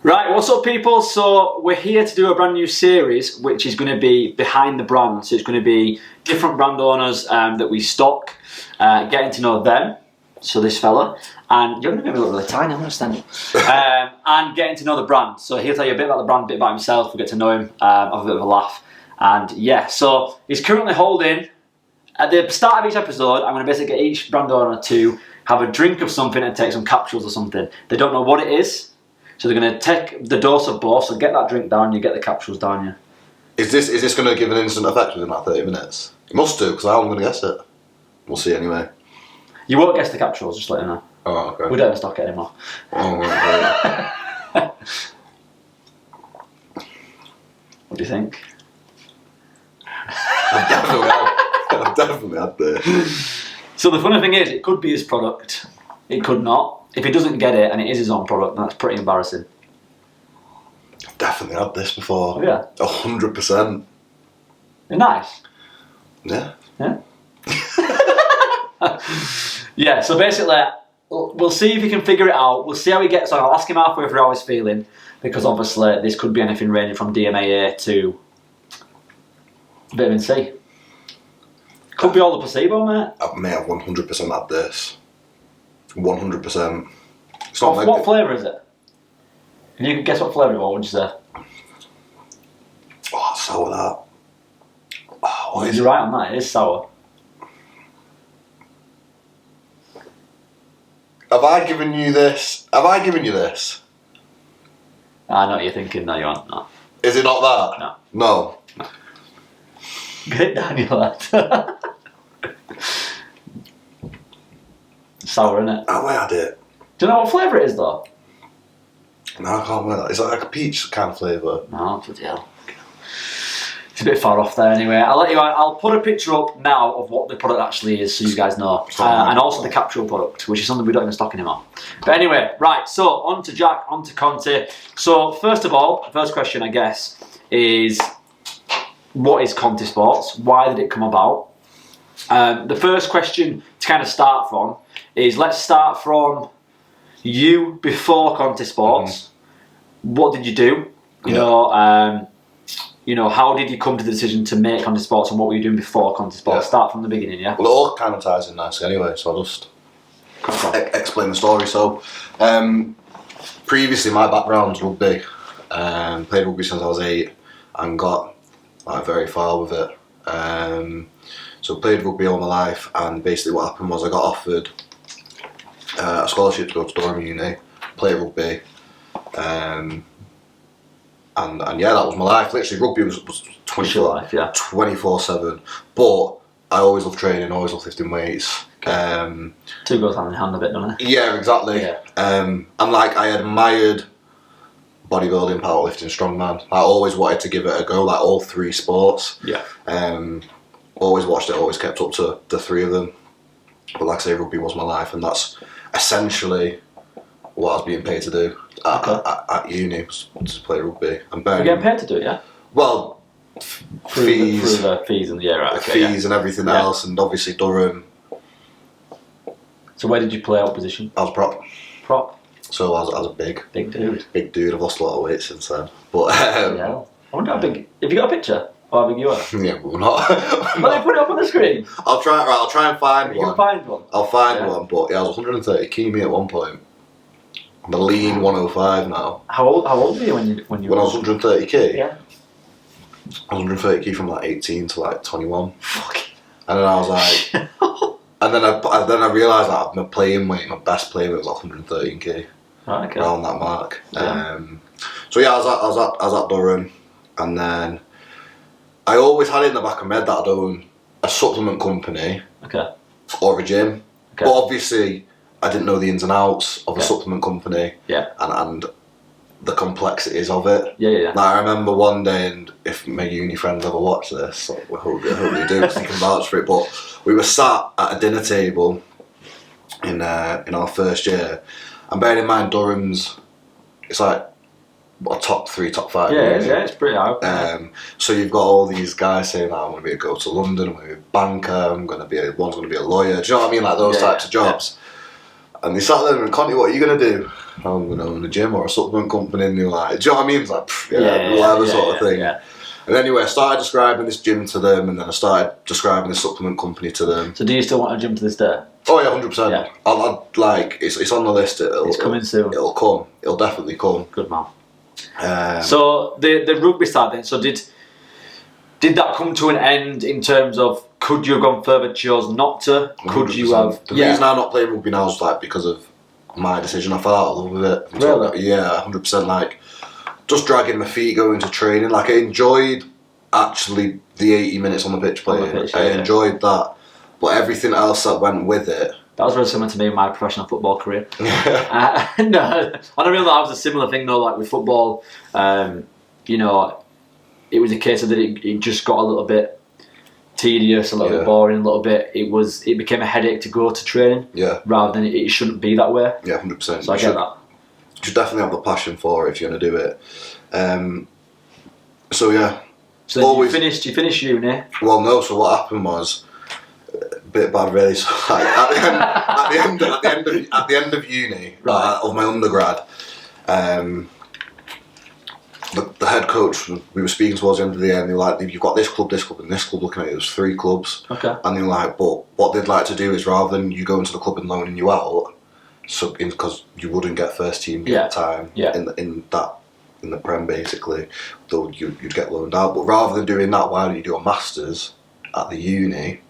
Right, what's up people? So we're here to do a brand new series which is going to be behind the brand. So it's going to be different brand owners that we stock, getting to know them, so this fella, and you're going to make me look really tiny, I'm going to stand up, and getting to know the brand. So he'll tell you a bit about the brand, a bit about himself, we'll get to know him, have a bit of a laugh, and yeah, so he's currently holding, at the start of each episode, I'm going to basically get each brand owner to have a drink of something and take some capsules or something. They don't know what it is. So they're going to take the dose of both, so get that drink down, you get the capsules down, yeah. Is this going to give an instant effect within like 30 minutes? It must do, because I'm going to guess it. We'll see anyway. You won't guess the capsules, just let you know. Oh, okay. We don't stock it anymore. Oh, right. What do you think? I've definitely had this. So the funny thing is, it could be his product, it could not. If he doesn't get it and it is his own product, then that's pretty embarrassing. I've definitely had this before. Oh, yeah. 100%. They're nice. Yeah. Yeah? Yeah, so basically, we'll see if he can figure it out. We'll see how he gets on. I'll ask him halfway through how he's feeling, because obviously this could be anything ranging from DMAA to vitamin C. Could be all the placebo, mate. I may have 100% had this. 100%. It's What, not what flavour is it? If you could guess what flavour it was, what would you say? Oh, sour that. Oh, what is You're it? right on that, it is sour. Have I given you this? I know what you're thinking, no you aren't, no. Is it not that? No. No. Get it down your lad. Sour, innit? Have I had it? Do you know what flavour it is though? No, I can't remember that. Is that like a peach kind of flavour? No, bloody hell. It's a bit far off there anyway. I'll put a picture up now of what the product actually is so you guys know. And also the capsule product, which is something we don't even stock anymore. But anyway, right, so on to Jack, on to Conteh. So first of all, the first question I guess is, what is Conteh Sports? Why did it come about? The first question to kind of start from is, let's start from you before Conteh Sports. What did you do? You know, how did you come to the decision to make Conteh Sports, and what were you doing before Conteh Sports? Yeah. Start from the beginning, yeah? Well, it all kind of ties in nicely anyway, so I'll just explain the story. So, previously my background's rugby. Played rugby since I was 8 and got very far with it. So played rugby all my life, and basically what happened was I got offered a scholarship to go to Durham Uni, play rugby, and yeah, that was my life. Literally, rugby was 24/7. But I always loved training, always loved lifting weights. Okay. Two goes hand in hand a bit, don't they? Yeah, exactly. Yeah. And like I admired bodybuilding, powerlifting, strongman. I always wanted to give it a go, like all 3 sports. Yeah. Always watched it, always kept up to the 3 of them. But like I say, rugby was my life, and that's essentially what I was being paid to do at uni, was to play rugby. And You're getting paid to do it, yeah? Well, through the fees and fees and everything else, and obviously Durham. So where did you play? What position? I was prop. Prop. So I was a big dude. Big dude. I've lost a lot of weight since then. But yeah. I wonder how big. Have you got a picture? How big you are? Yeah, but we're not. Well, they put it up on the screen. I'll try and find one. You can find one. I'll find one, but yeah, I was 130 kg at one point. I'm a lean 105 now. How old were you when you I was 130 kg? Yeah. I was 130 kg from like 18 to like 21. Fucking. And then I was like, and then I realised that my playing weight, my best playing weight was like 113 kg. Right, okay. Around that mark. Yeah. So yeah, I was at Durham, and then I always had it in the back of my head that I'd own a supplement company. Okay. Or a gym. Okay. But obviously I didn't know the ins and outs of a supplement company. Yeah. And the complexities of it. Yeah. Like, I remember one day, and if my uni friends ever watch this, I hope they do, because they can vouch for it, but we were sat at a dinner table in our first year, and bearing in mind Durham's, it's like a top 3, top 5. Yeah, it's pretty high. So you've got all these guys saying, I'm going to go to London, I'm going to be a banker, one's going to be a lawyer, do you know what I mean, like those types of jobs. And they sat there and went, Conteh, what are you going to do? I'm going to own a gym or a supplement company. And they were like, do you know what I mean? It's like, whatever sort of thing. Yeah. And anyway, I started describing this gym to them, and then I started describing this supplement company to them. So do you still want a gym to this day? Oh yeah, 100%. Yeah. I'll like it's on the list. It's coming soon. It'll come. It'll definitely come. Good man. So the rugby side then. So did that come to an end in terms of could you have gone further? Chose not to. Could 100%. you have? The reason I'm not playing rugby now is like because of my decision. I fell out of love with it. Really? Yeah, 100%. Like just dragging my feet, going to training. Like I enjoyed actually the 80 minutes on the pitch playing. I enjoyed that, but everything else that went with it. That was very similar to me in my professional football career. No, on a real note, it was a similar thing though. Like with football, you know, it was a case of that it just got a little bit tedious, a little bit boring, a little bit. It became a headache to go to training. Yeah. Rather than it shouldn't be that way. Yeah, 100%. So I get that. You should definitely have the passion for it if you're going to do it. So yeah. So always, you finished uni. Well, no. So what happened was a bit bad, really. So like, at the end of uni, right. Of my undergrad, the head coach, we were speaking towards the end of the year, and they were like, "You've got this club, and this club." Looking at it, there's 3 clubs. Okay. And they were like, "But what they'd like to do is rather than you going to the club and loaning you out, so because you wouldn't get first team time in the Prem basically, though you'd get loaned out. But rather than doing that, why don't you do a masters at the uni,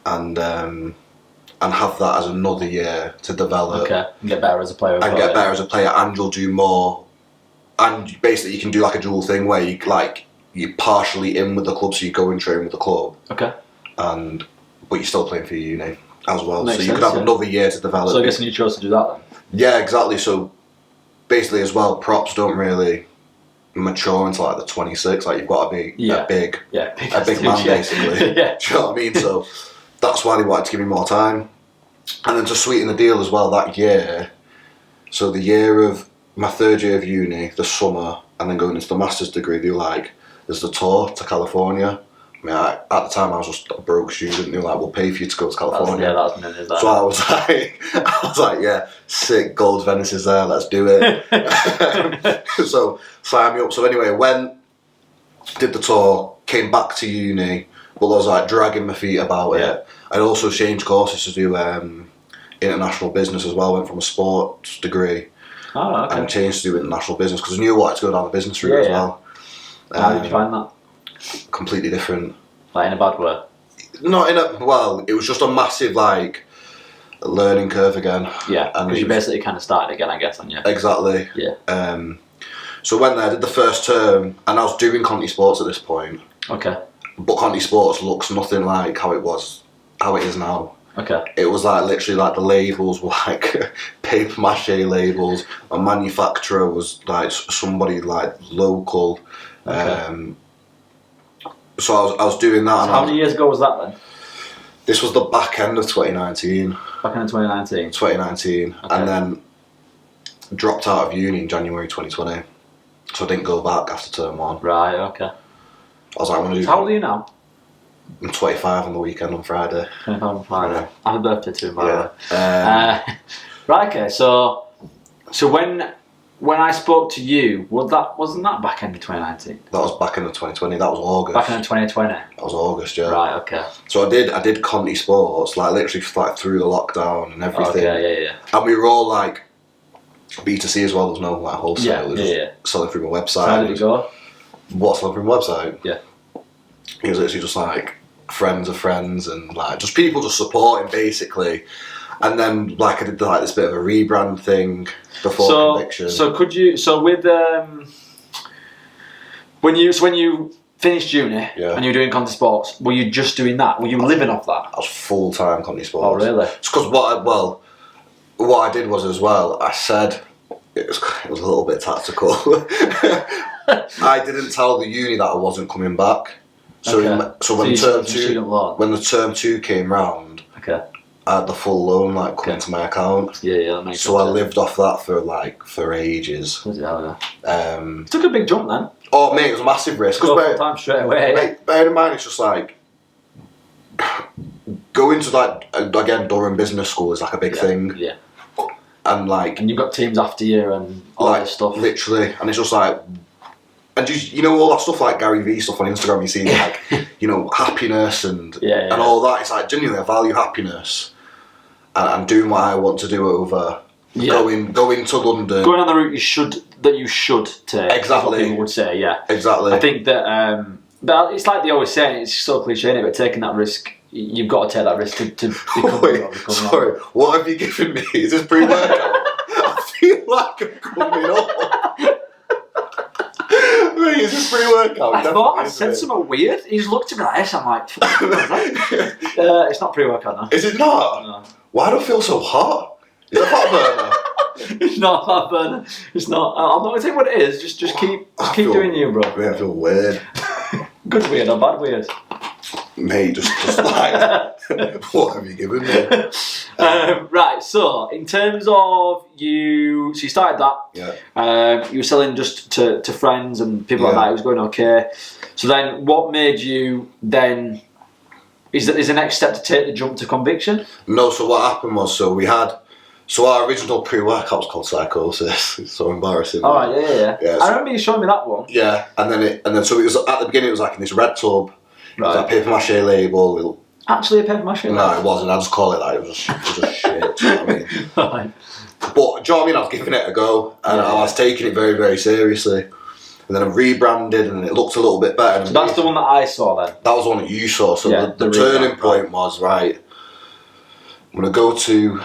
and have that as another year to develop, and get better as a player, and you'll do more, and basically you can do like a dual thing where you're partially in with the club, so you go and train with the club, but you're still playing for your uni as well. Makes so you sense, could have another year to develop. So I guess you chose to do that then. Yeah, exactly. So basically, as well, props don't really mature until like the 26. Like you've got to be a big man, basically. Do you know what I mean? So that's why they wanted to give me more time, and then to sweeten the deal as well that year. So the year of my 3rd year of uni, the summer, and then going into the master's degree, they were like, "There's the tour to California." I mean, at the time I was just a broke student. They were like, "We'll pay for you to go to California." That's minutes. So I was like, "Yeah, sick, Gold's Venice is there. Let's do it." So sign me up. So anyway, went, did the tour, came back to uni, but I was like dragging my feet about it. I also changed courses to do international business as well. Went from a sports degree and changed to do international business because I knew I wanted to go down the business route as well. How did you find that? Completely different. Like in a bad way? Not in a, well, it was just a massive like learning curve again. Yeah, because you basically kind of started again, I guess, on you. Exactly. Yeah. So went there, did the first term, and I was doing Conteh Sports at this point. Okay. But Conteh Sports looks nothing like how it is now. Okay. It was like literally like the labels were like paper mache labels. A manufacturer was like somebody like local. Okay. So I was doing that. So how many years ago was that then? This was the back end of 2019. Back end of 2019? 2019. Okay. And then dropped out of uni in January 2020. So I didn't go back after term 1. Right, okay. I was like, I want to do... So how old are you now? I'm 25 on the weekend on Friday. 25 on Friday. Yeah. Happy birthday to him, by the way. Right, okay, so when I spoke to you, wasn't that back end of 2019? That was back in the 2020. That was August. Back in 2020. That was August, yeah. Right, okay. So I did Conteh Sports, like literally like through the lockdown and everything. Okay, yeah. And we were all like B2C as well. There was no like wholesale. It was just selling through my website. So how did it go? What, selling through my website? Yeah. It was literally just like friends of friends and like just people just supporting basically. And then like I did like this bit of a rebrand thing before Conviction. So could you? So with when you finished uni and you were doing Conteh Sports, were you just doing that? Were you living off that? I was full time Conteh Sports. Oh really? It's because what I did was as well. I said it was a little bit tactical. I didn't tell the uni that I wasn't coming back. So when the term 2 came round, I had the full loan like coming to my account. Yeah, that makes sense. So I lived off that for ages. It took a big jump then. Oh mate, it was a massive risk. Go full time straight away. Mate, bear in mind, it's just like going to like again Durham Business School is like a big thing. Yeah. and like, And you've got teams after you and all like this stuff. literally, and it's just like, and just, you know, all that stuff like Gary Vee stuff on Instagram. You see like, you know, happiness and all that. It's like genuinely, I value happiness, and I'm doing what I want to do over going to London, going on the route you should take. Exactly, what people would say. Yeah, exactly. I think that, but it's like they always say, it's so cliche, innit? But taking that risk, you've got to take that risk to become. Wait, sorry, what have you given me? Is this pre-workout? I feel like I'm coming up. Wait, is this pre-workout? I thought I said something weird. He just looked at me like this. I'm like, it's not pre-workout now. Is it not? No. Why do I feel so hot? Is it a fat burner? It's not a fat burner. It's not. I'm not going to tell you what it is. Just keep doing you, bro. Mate, I feel weird. Good weird or bad weird? Mate, just like, what have you given me? Right, so in terms of you, so you started that. Yeah. You were selling just to friends and people like that. It was going okay. So then, what made you then? Is the next step to take the jump to conviction? No. So what happened was, so our original pre-workout was called Psychosis. It's so embarrassing. Oh right, yeah. I remember you showing me that one. Yeah, and then so it was at the beginning. It was like in this red tub. Right. It was like paper mache label. Actually, a paper mache label? No, it wasn't. I just call it that. It was just shit. Do you know what I mean? Right. But do you know what I mean? I was giving it a go, and I was taking it very, very seriously. And then I rebranded, and it looked a little bit better. So that's the one that I saw then? That was the one that you saw. So the turning point was, right, I'm going to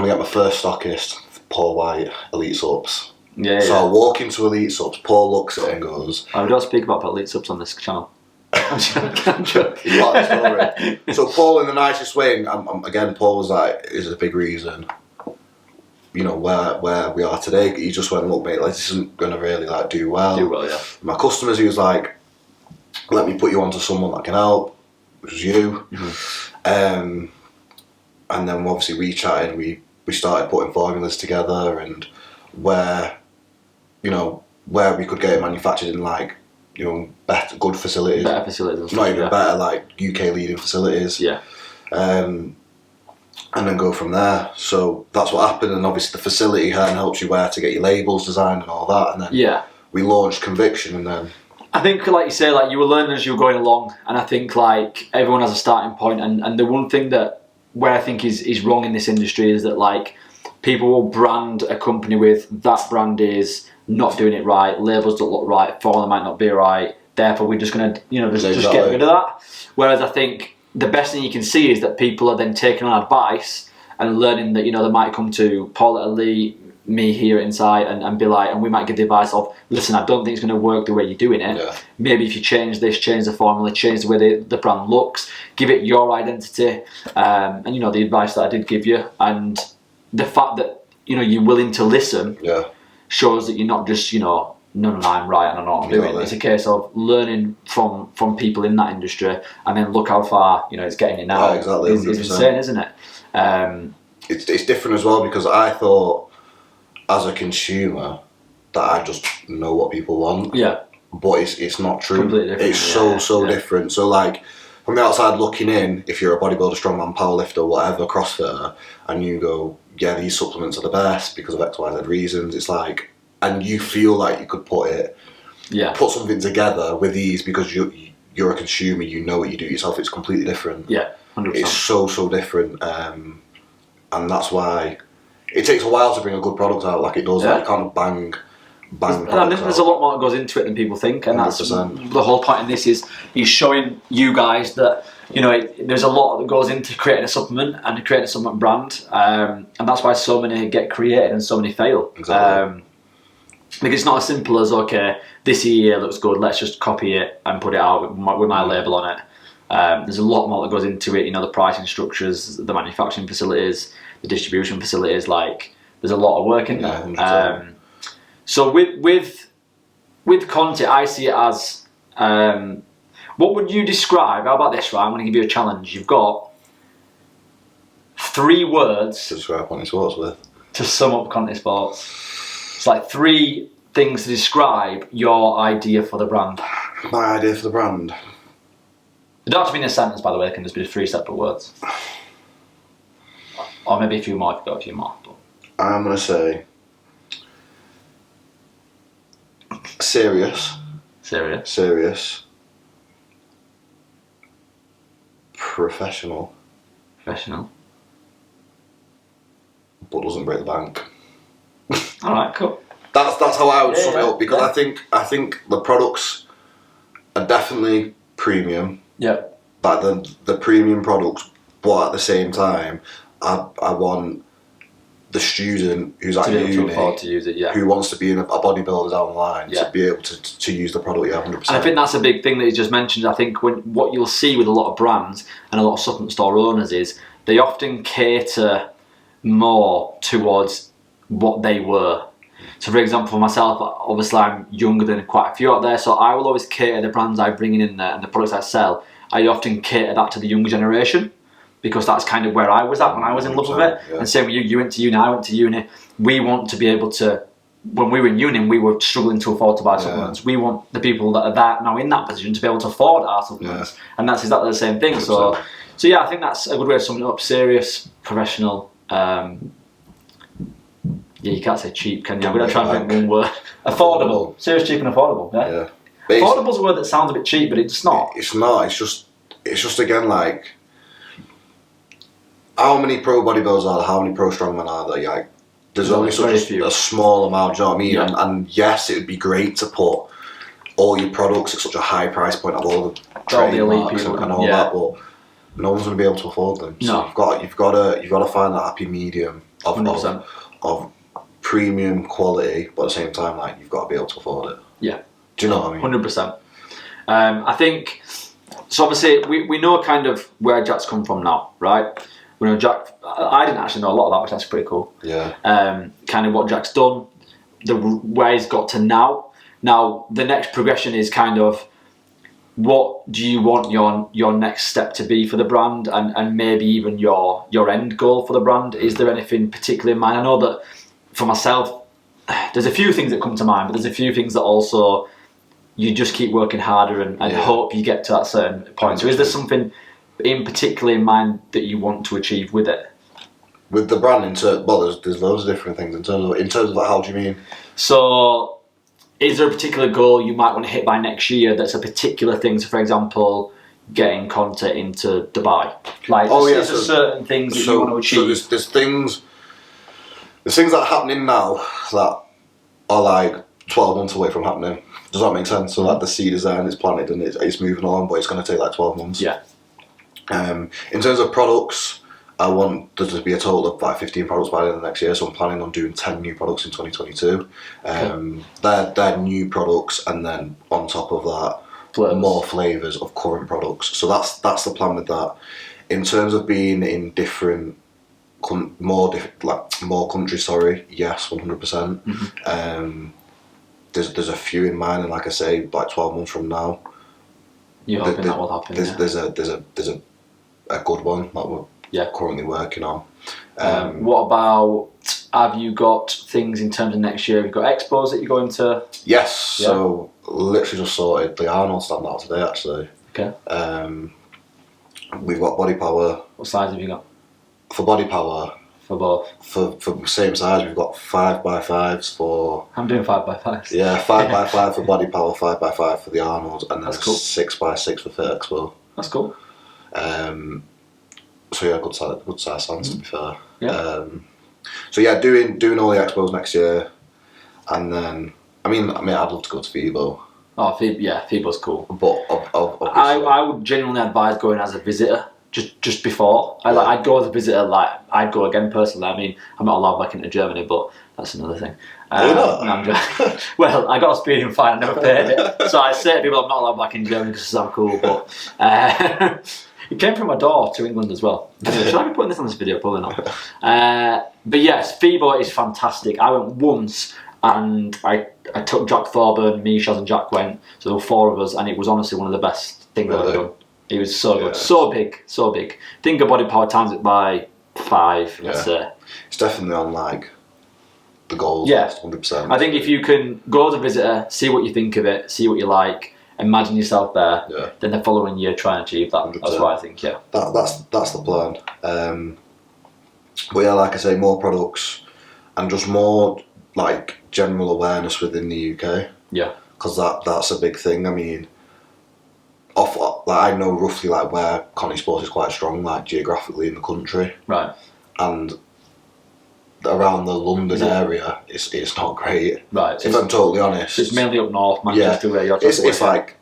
get my first stockist, Paul White, Elite Subs. Yeah. So I walk into Elite Subs, Paul looks at it and goes... We don't speak about Elite Subs on this channel. I'm joking. You like the story. So Paul, in the nicest way, again, Paul was like, is a big reason, you know, where we are today. He just went, look, mate, like, this isn't going to really like do well. Yeah. My customers, he was like, let me put you onto someone that can help, which was you. Mm-hmm. And then obviously we chatted, we started putting formulas together, and where we could get it manufactured in, like, you know, good facilities. Better facilities. Not even better, like UK leading facilities. Yeah. And then go from there. So that's what happened, and obviously the facility helps you where to get your labels designed and all that, and then we launched Conviction, and then... I think, like you say, like, you were learning as you were going along, and I think, like, everyone has a starting point, and the one thing where I think is wrong in this industry is that, like, people will brand a company with, that brand is not doing it right, labels don't look right, formula might not be right, therefore we're just going to, you know, just get rid of that. Whereas I think the best thing you can see is that people are then taking on advice and learning that, you know, they might come to Paul at Elite, me here at Insight, and be like, and we might give the advice of, listen, I don't think it's going to work the way you're doing it. Yeah. Maybe if you change this, change the formula, change the way the brand looks, give it your identity, and, you know, the advice that I did give you, and the fact that, you know, you're willing to listen shows that you're not just, you know, no, I'm right and I know what I'm doing. It's a case of learning from people in that industry, and then look how far, you know, it's getting you now. Yeah, exactly. It's insane, isn't it? It's different as well, because I thought, as a consumer, that I just know what people want. Yeah. But it's not true. Completely different. It's so different. So, like, from the outside looking in, if you're a bodybuilder, strongman, powerlifter, whatever, CrossFitter, and you go, yeah, these supplements are the best because of X, Y, Z reasons, it's like, and you feel like you could put something together with these because you're a consumer, you know what you do yourself, it's completely different. Yeah, 100%. It's so different. And that's why it takes a while to bring a good product out, like it does. Like, you can't bang there's a lot more that goes into it than people think, and 100%. That's the whole point in this is showing you guys that, you know, there's a lot that goes into creating a supplement and creating a supplement brand, and that's why so many get created and so many fail. Exactly. Because it's not as simple as, okay, this here looks good, let's just copy it and put it out with my label on it. There's a lot more that goes into it, you know, the pricing structures, the manufacturing facilities, the distribution facilities, like, there's a lot of work in there. So with Conteh, I see it as, what would you describe, how about this, right, I'm going to give you a challenge. You've got 3 words to describe Conteh Sports with. To sum up Conteh Sports. It's like 3 things to describe your idea for the brand. My idea for the brand? They don't have to be in a sentence, by the way, it can just be 3 separate words. Or maybe a few more if you've got a few more. I'm gonna say serious, professional, but doesn't break the bank. All right, cool. That's how I would sum it up, because yeah. I think the products are definitely premium. Yeah. Like the premium products, but at the same time, I want the student who's at uni, to afford to use it, yeah. who wants to be a bodybuilder down the line, yeah. to be able to use the product, 100%. And I think that's a big thing that you just mentioned. I think what you'll see with a lot of brands and a lot of supplement store owners is they often cater more towards what they were. So for example, for myself, obviously I'm younger than quite a few out there, so I will always cater the brands I bring in there and the products I sell. I often cater that to the younger generation, because that's kind of where I was at when I was in love with it. Yeah. And same with you went to uni, I went to uni. We want to be able to, when we were in uni, we were struggling to afford to buy supplements. We want the people that are now in that position to be able to afford our supplements. And that's exactly the same thing. 100%. So yeah, I think that's a good way of summing it up. Serious, professional, yeah, you can't say cheap, can you? I'm going to try and think one word. Affordable. Serious, cheap and affordable. Yeah. Affordable is a word that sounds a bit cheap, but it's not. It's not. It's just again, like, how many pro bodybuilders are there? How many pro strongmen are there? Like, there's only such a small amount. Do you know what I mean? Yeah. And yes, it would be great to put all your products at such a high price point, of all the trademarks and all that, but no one's going to be able to afford them. So you've got to find that happy medium of premium quality, but at the same time, like, you've got to be able to afford it. Yeah. Do you know what I mean? 100%. I think, so obviously we know kind of where Jack's come from now, right? We know Jack, I didn't actually know a lot of that, which that's pretty cool. Yeah. Kind of what Jack's done, where he's got to now. Now, the next progression is kind of, what do you want your next step to be for the brand, and maybe even your end goal for the brand? Is there anything particular in mind? I know that for myself, there's a few things that come to mind, but there's a few things that also you just keep working harder and hope you get to that certain point. So is there something in particular in mind that you want to achieve with it? With the brand, there's loads of different things in terms of how do you mean? So is there a particular goal you might want to hit by next year that's a particular thing? So for example, getting Conteh into Dubai. Like, there's certain things that you want to achieve. So there's things that are happening now that are like 12 months away from happening. Does that make sense? So like the seed is there and it's planted and it's moving along, but it's going to take like 12 months. Yeah. In terms of products, I want there to be a total of like 15 products by the end of next year, so I'm planning on doing 10 new products in 2022. They're new products, and then on top of that, more flavours of current products. So that's the plan with that. In terms of being in more countries, yes, 100%. There's a few in mind, and like I say, like 12 months from now, you're hoping that will happen. There's a good one that we're currently working on. What about, have you got things in terms of next year? Have you got expos that you're going to? Yes. Yeah. So literally just sorted the Arnold stand out today, actually. Okay. We've got Body Power. What size have you got? For Body Power. For both? For same size, we've got 5x5s for... I'm doing 5x5s. Yeah, 5x5 for Body Power, 5x5 for the Arnold, and then that's cool. 6x6 for Fit Expo. That's cool. So yeah, good size stands, to be fair. Yeah. So yeah, doing all the expos next year, and then I mean I'd love to go to FIBO. Oh, FIBO's cool. But I would genuinely advise going as a visitor. Just before, I'd go as a visitor. Like, I'd go again personally. I mean, I'm not allowed back into Germany, but that's another thing. Well, I got a speeding fine. I never paid it, so I say to people, I'm not allowed back in Germany because I'm cool. But it came from my door to England as well. Should I be putting this on this video? Probably not. But yes, FIBO is fantastic. I went once, and I took Jack Thorburn, me, Shaz, and Jack went. So there were 4 of us, and it was honestly one of the best things I've ever done. It was so good, so big. Think of Body Power times it by 5. Let's say. It's definitely on like the goals. 100%. I think if you can go as a visitor, see what you think of it, see what you like, imagine yourself there. Then the following year try and achieve that. 100%. That's what I think. Yeah. That's the plan. But yeah, like I say, more products. and just more like general awareness within the UK. Yeah. Because that's a big thing. I mean, I know roughly like where Conteh Sports is quite strong, like geographically in the country. Right. And around the London area, it's not great. Right. If I'm totally honest. It's mainly up north, Manchester, where you're it's like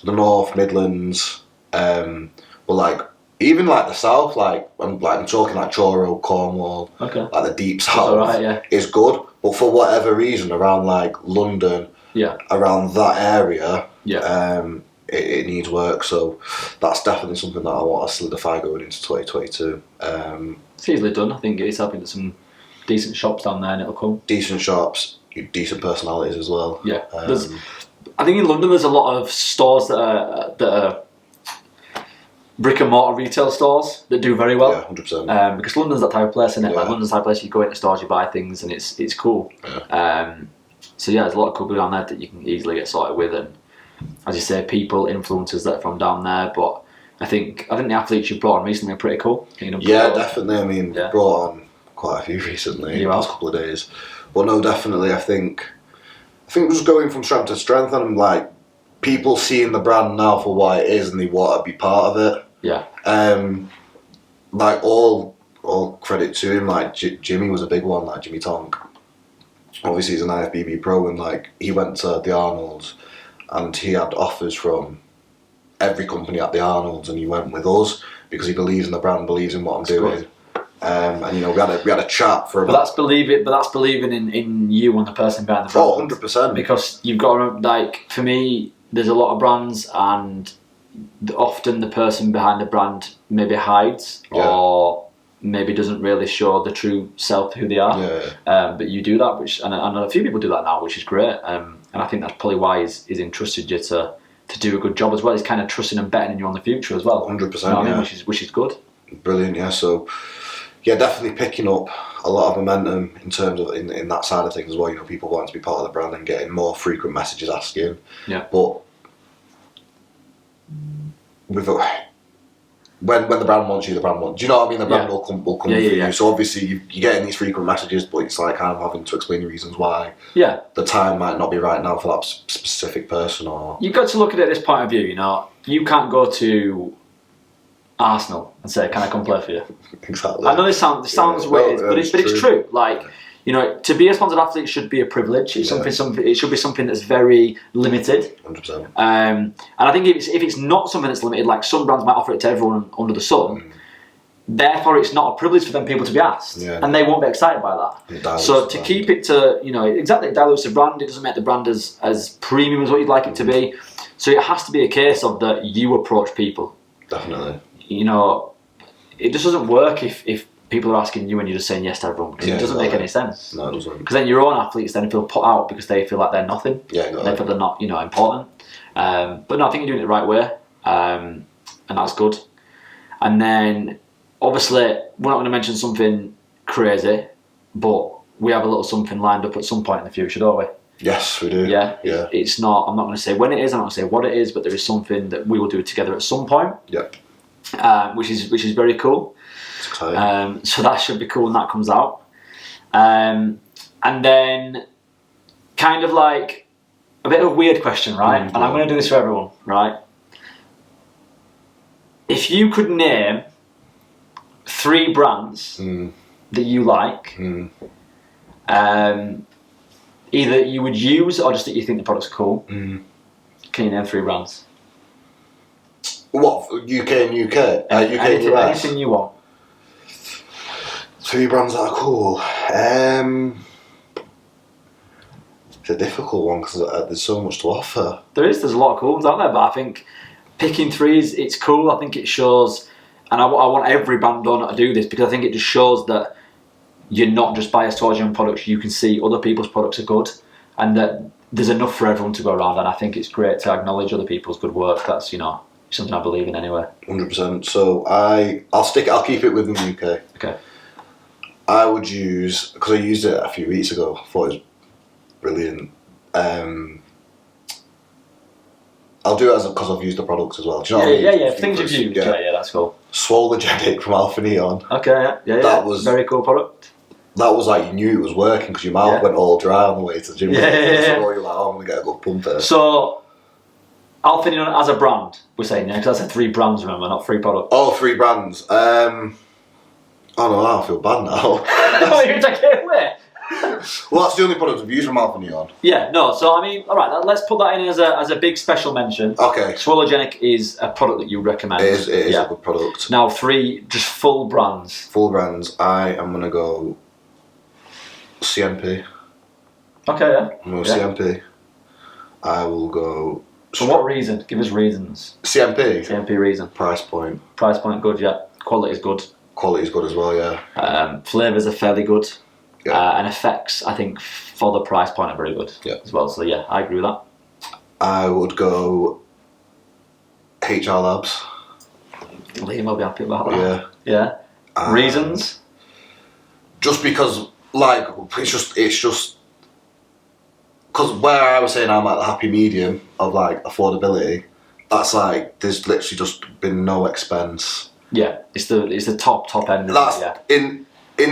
the North Midlands, but like even like the South, like I'm talking like Truro, Cornwall, okay, like the deep South right, is good. But for whatever reason, around like London, around that area, it needs work. So that's definitely something that I want to solidify going into 2022. It's easily done. I think it's helping to some decent shops down there, and it'll come. Decent shops, decent personalities as well. Yeah, I think in London there's a lot of stores that are brick and mortar retail stores that do very well. Yeah, 100%. Because London's that type of place, isn't it? Like London's the type of place you go into stores, you buy things, and it's cool. Yeah. So yeah, there's a lot of cool people down there that you can easily get sorted with, and as you say, people, influencers that are from down there. But I think the athletes you've brought on recently are pretty cool. Yeah, definitely. I mean, brought on quite a few recently in the last couple of days. But no, definitely. I think just going from strength to strength, and like people seeing the brand now for what it is, and they want to be part of it. Yeah. Like all credit to him. Like Jimmy was a big one. Like Jimmy Tonk. Obviously, he's an IFBB pro, and like he went to the Arnolds, and he had offers from every company at the Arnolds, and he went with us because he believes in the brand, believes in what I'm doing. And we had a chat for. But that's believing in you and the person behind the brand. 100%. Because you've got to, like, for me, there's a lot of brands, and often the person behind the brand maybe hides or maybe doesn't really show the true self who they are. But you do that, which and a few people do that now, which is great. And I think that's probably why he's entrusted you to do a good job as well. He's kind of trusting and betting in you on the future as well. 100%. You know what I mean? Which is good. Brilliant. Yeah. So. Yeah, definitely picking up a lot of momentum in terms of in that side of things as well. People wanting to be part of the brand and getting more frequent messages asking. Yeah. But with when the brand wants you, the brand wants. Do you know what I mean? The brand will come for you. So obviously you're getting these frequent messages, but it's like kind of having to explain the reasons why. Yeah. The time might not be right now for that specific person, or you've got to look at it this point of view. You can't go to Arsenal and say, "Can I come play for you?" Exactly. I know this sounds weird, but it's true. Like, to be a sponsored athlete should be a privilege. It's something. It should be something that's very limited. 100%. And I think if it's not something that's limited, like some brands might offer it to everyone under the sun. Therefore, it's not a privilege for them people to be asked, and they won't be excited by that. So to keep it to exactly, it dilutes the brand. It doesn't make the brand as premium as what you'd like it to be. So it has to be a case of that you approach people. Definitely. It just doesn't work if people are asking you and you're just saying yes to everyone, because it doesn't make any sense. No, it doesn't. Because then your own athletes then feel put out because they feel like they're nothing. Yeah, they feel they're not, important. But no, I think you're doing it the right way, and that's good. And then, obviously, we're not going to mention something crazy, but we have a little something lined up at some point in the future, don't we? Yes, we do. Yeah. It's not. I'm not going to say when it is. I'm not going to say what it is, but there is something that we will do together at some point. Yep. Which is very cool. It's exciting. So that should be cool when that comes out. And then, kind of like a bit of a weird question, right? And I'm going to do this for everyone, right? If you could name 3 brands that you like, either you would use or just that you think the product's cool, can you name 3 brands? What, UK and UK? UK anything, and US? Anything you want. 3 brands that are cool. It's a difficult one because there's so much to offer. There's a lot of cool ones out there, but I think picking 3 it's cool. I think it shows, and I want every brand owner to do this, because I think it just shows that you're not just biased towards your own products. You can see other people's products are good, and that there's enough for everyone to go around. And I think it's great to acknowledge other people's good work. That's something I believe in anyway. 100%. So I'll keep it within the UK. Okay. I would use, because I used it a few weeks ago, I thought it was brilliant. I'll do it because I've used the products as well. Do you know what I mean? Yeah. Things you've used. Yeah, that's cool. Swologenic from Alpha Neon. Okay, yeah. That was very cool product. that was like you knew it was working because your mouth went all dry on the way to the gym. So you're like, oh, I'm gonna get a good pump here. So, Alpha as a brand, we're saying, yeah, because that's 3 brands, remember, not 3 products. Oh, 3 brands. Oh no, I feel bad now. Oh, you're taking it away. Well, that's the only product I've used from Alpha Neon. Yeah, no. So I mean, all right, let's put that in as a big special mention. Okay. Swallowgenic is a product that you recommend. It is a good product. Now 3 just full brands. Full brands. I am gonna go CMP. Okay, yeah. I'm going to CMP. I will go. For what reason? Give us reasons. CMP. CMP reason. Price point. Price point good, yeah. Quality is good. Quality is good as well, yeah. Flavours are fairly good. Yeah. And effects, I think, for the price point are very good as well. So yeah, I agree with that. I would go HR Labs. Liam will be happy about that. Yeah. Reasons? Just because, like, it's just because where I was saying I'm at the happy medium of like affordability, that's like there's literally just been no expense. Yeah, it's the top end. That's in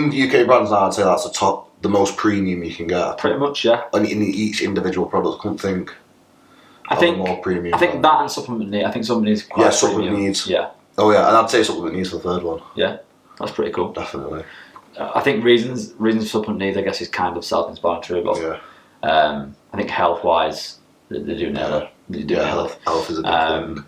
UK brands now. I'd say that's the most premium you can get. Pretty much, yeah. And in each individual product, I couldn't think. I think more premium. I think that and supplement need. I think supplement needs quite supplement premium. needs. Yeah. Oh yeah, and I'd say supplement needs for the third one. Yeah, that's pretty cool. Definitely. I think reasons for supplement needs, I guess, is kind of self-explanatory, but I think health-wise, they do nail it. They do nail it. Health is a big thing.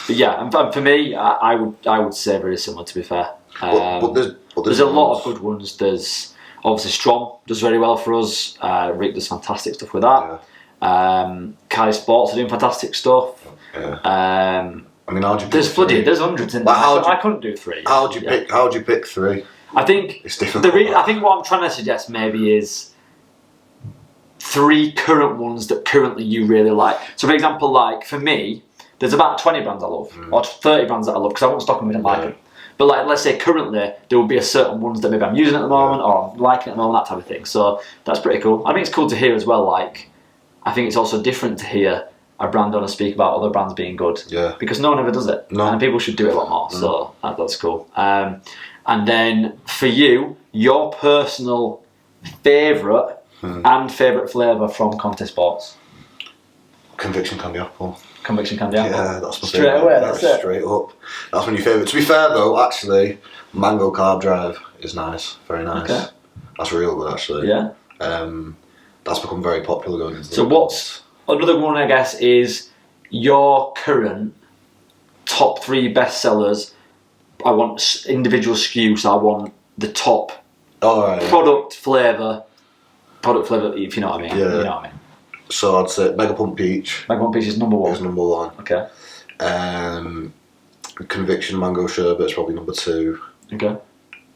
But yeah, and for me, I would say very similar. To be fair, but there's a lot of good ones. There's obviously Strom does very well for us. Rick does fantastic stuff with that. Kai Sports are doing fantastic stuff. Yeah. I mean, how'd you pick there's hundreds in there. I couldn't do 3. How'd you pick 3? I think it's difficult. I think what I'm trying to suggest maybe is 3 current ones that currently you really like. So for example, like for me, there's about 20 brands I love, or 30 brands that I love because I won't stock them if I didn't like them. But like, let's say currently there will be a certain ones that maybe I'm using at the moment or I'm liking at the moment, that type of thing. So that's pretty cool. I think it's cool to hear as well. Like, I think it's also different to hear a brand owner speak about other brands being good. Yeah. Because no one ever does it. No. And people should do it a lot more. So that's cool. And then for you, your personal favourite and favourite flavour from Conteh Sports? Conviction Candy Apple. Conviction Candy Apple? Yeah, that's my straight away, that's it. Straight up. That's my new favourite. To be fair though, actually, Mango Carb Drive is nice. Very nice. Okay. That's real good actually. Yeah. That's become very popular going into So what's another one, I guess, is your current top 3 best sellers. I want individual SKUs, so I want the top product flavour, if you know what I mean. Yeah. You know what I mean. So I'd say Mega Pump Peach. Mega Pump Peach is number 1. Is number 1. Okay. Conviction Mango Sherbet is probably number 2. Okay.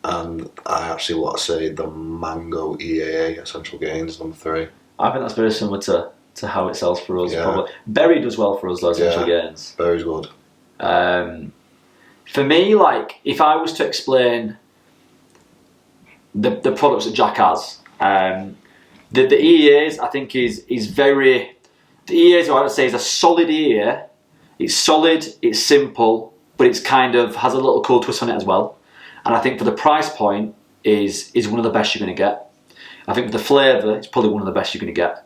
And I actually want to say the Mango EAA Essential Gains is number 3. I think that's very similar to how it sells for us. Yeah. Probably. Berry does well for us, though, Essential Gains. Berry's good. For me, like, if I was to explain the products that Jack has, the EAs I think is very. The EAs I would say is a solid EA. It's solid, it's simple, but it's kind of has a little cool twist on it as well. And I think for the price point is one of the best you're going to get. I think for the flavour, it's probably one of the best you're going to get.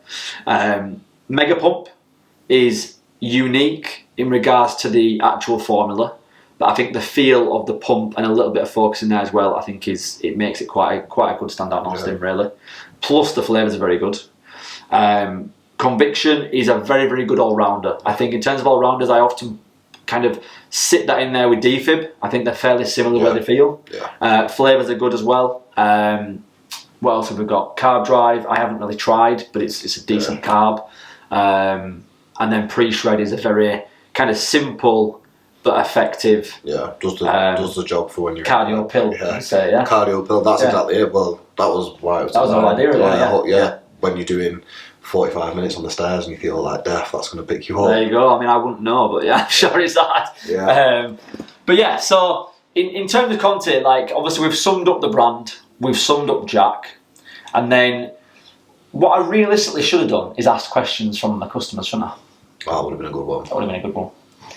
Mega Pump is unique in regards to the actual formula, but I think the feel of the pump and a little bit of focus in there as well, I think it makes it quite a good standout non-stim really. Plus the flavours are very good. Conviction is a very, very good all-rounder. I think in terms of all-rounders, I often kind of sit that in there with Defib. I think they're fairly similar where they feel. Yeah. Flavours are good as well. What else have we got? Carb Drive, I haven't really tried, but it's a decent carb. And then Pre-Shred is a very kind of simple but effective. Yeah, does the job for when you're cardio pill. Cardio pill. That's exactly it. Well, that was why it was. That was the whole idea. Yeah. When you're doing 45 minutes on the stairs and you feel like death, that's going to pick you up. There you go. I mean, I wouldn't know, but yeah, I'm sure it's that. Yeah. But yeah, so in terms of Conteh, like obviously we've summed up the brand, we've summed up Jack, and then what I realistically should have done is asked questions from the customers, shouldn't I? Oh, that would have been a good one. That would have been a good one.